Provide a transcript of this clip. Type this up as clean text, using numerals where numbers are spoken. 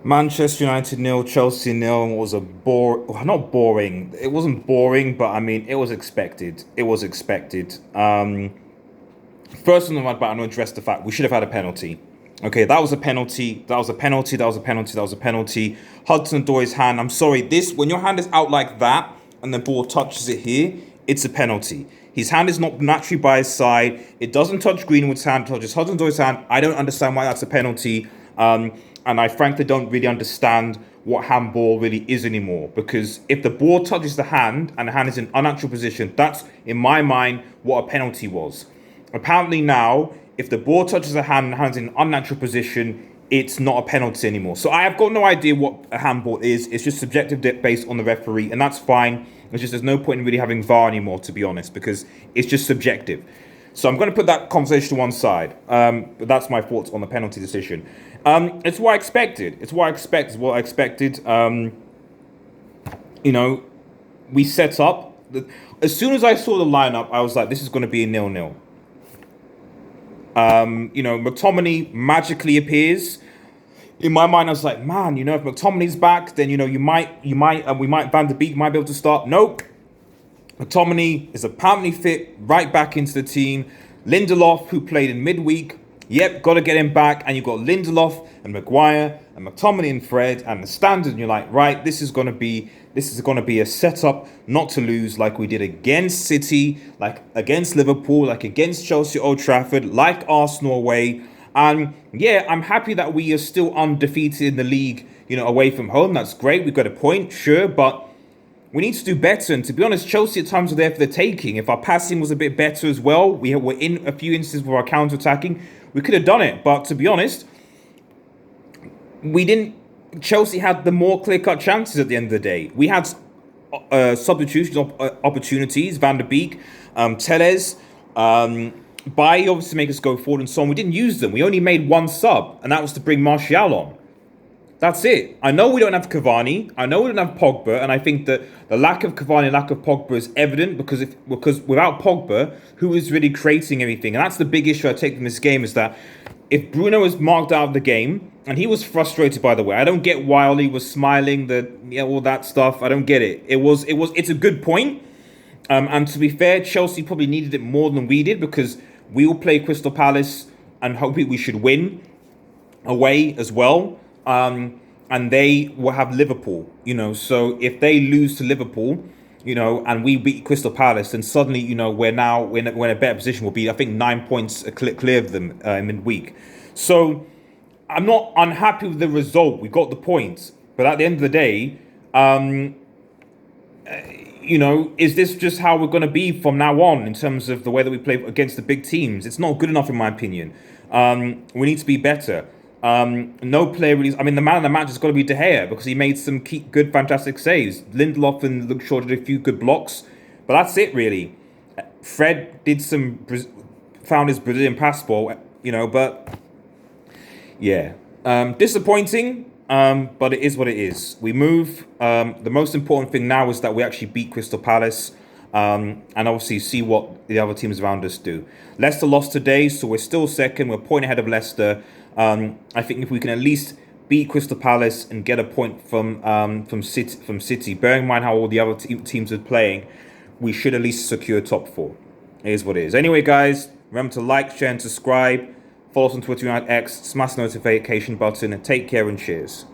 Manchester United nil, Chelsea nil was a not boring. It wasn't boring, but I mean, it was expected. It was expected. First on the mud, but I'm going to address the fact we should have had a penalty. Okay, that was a penalty. That was a penalty. That was a penalty. That was a penalty. Hudson-Odoi's hand. I'm sorry. This when your hand is out like that and the ball touches it here, it's a penalty. His hand is not naturally by his side. It doesn't touch Greenwood's hand. It touches Hudson-Odoi's hand. I don't understand why that's a penalty. And I frankly don't really understand what handball really is anymore. Because if the ball touches the hand and the hand is in unnatural position, that's, in my mind, what a penalty was. Apparently now, if the ball touches the hand and the hand's in an unnatural position, it's not a penalty anymore. So I have got no idea what a handball is. It's just subjective based on the referee, and that's fine. It's just there's no point in really having VAR anymore, to be honest, because it's just subjective. So I'm going to put that conversation to one side. But that's my thoughts on the penalty decision. It's what I expected. It's what I expected. We set up. As soon as I saw the lineup, I was like, this is going to be a 0-0. McTominay magically appears. In my mind, I was like, man, if McTominay's back, then we might Van der Beek might be able to start. Nope. McTominay is apparently fit, right back into the team. Lindelof, who played in midweek, yep, got to get him back. And you've got Lindelof and Maguire and McTominay and Fred and the standard. And you're like, right, this is going to be a setup not to lose, like we did against City, like against Liverpool, like against Chelsea, Old Trafford, like Arsenal away. And yeah, I'm happy that we are still undefeated in the league, away from home. That's great. We've got a point, sure, but we need to do better. And to be honest, Chelsea at times are there for the taking. If our passing was a bit better as well, we were in a few instances for our counter-attacking, we could have done it. But to be honest, we didn't. Chelsea had the more clear-cut chances at the end of the day. We had substitution opportunities, Van der Beek, Telles, Bailly obviously to make us go forward and so on. We didn't use them. We only made one sub, and that was to bring Martial on. That's it. I know we don't have Cavani. I know we don't have Pogba, and I think that the lack of Cavani, lack of Pogba is evident because without Pogba, who is really creating everything? And that's the big issue I take from this game is that if Bruno is marked out of the game, and he was frustrated, by the way. I don't get why Oli was smiling, all that stuff. I don't get it. It's a good point. And to be fair, Chelsea probably needed it more than we did because we will play Crystal Palace and hopefully we should win away as well. And they will have Liverpool, So if they lose to Liverpool, and we beat Crystal Palace, then suddenly, we're in a better position. We'll be, I think, 9 points clear of them in midweek. So I'm not unhappy with the result. We got the points. But at the end of the day, is this just how we're going to be from now on in terms of the way that we play against the big teams? It's not good enough, in my opinion. We need to be better. No player really. I mean, the man of the match has got to be De Gea because he made some good, fantastic saves. Lindelof and Luke Shaw did a few good blocks, but that's it really. Fred found his Brazilian passport, but yeah, disappointing. But it is what it is. We move. The most important thing now is that we actually beat Crystal Palace. And obviously see what the other teams around us do. Leicester lost today, so we're still second. We're a point ahead of Leicester. I think if we can at least beat Crystal Palace and get a point from City, bearing in mind how all the other teams are playing, we should at least secure top four. It is what it is. Anyway, guys, remember to like, share, and subscribe. Follow us on Twitter and X. Smash the notification button. And take care and cheers.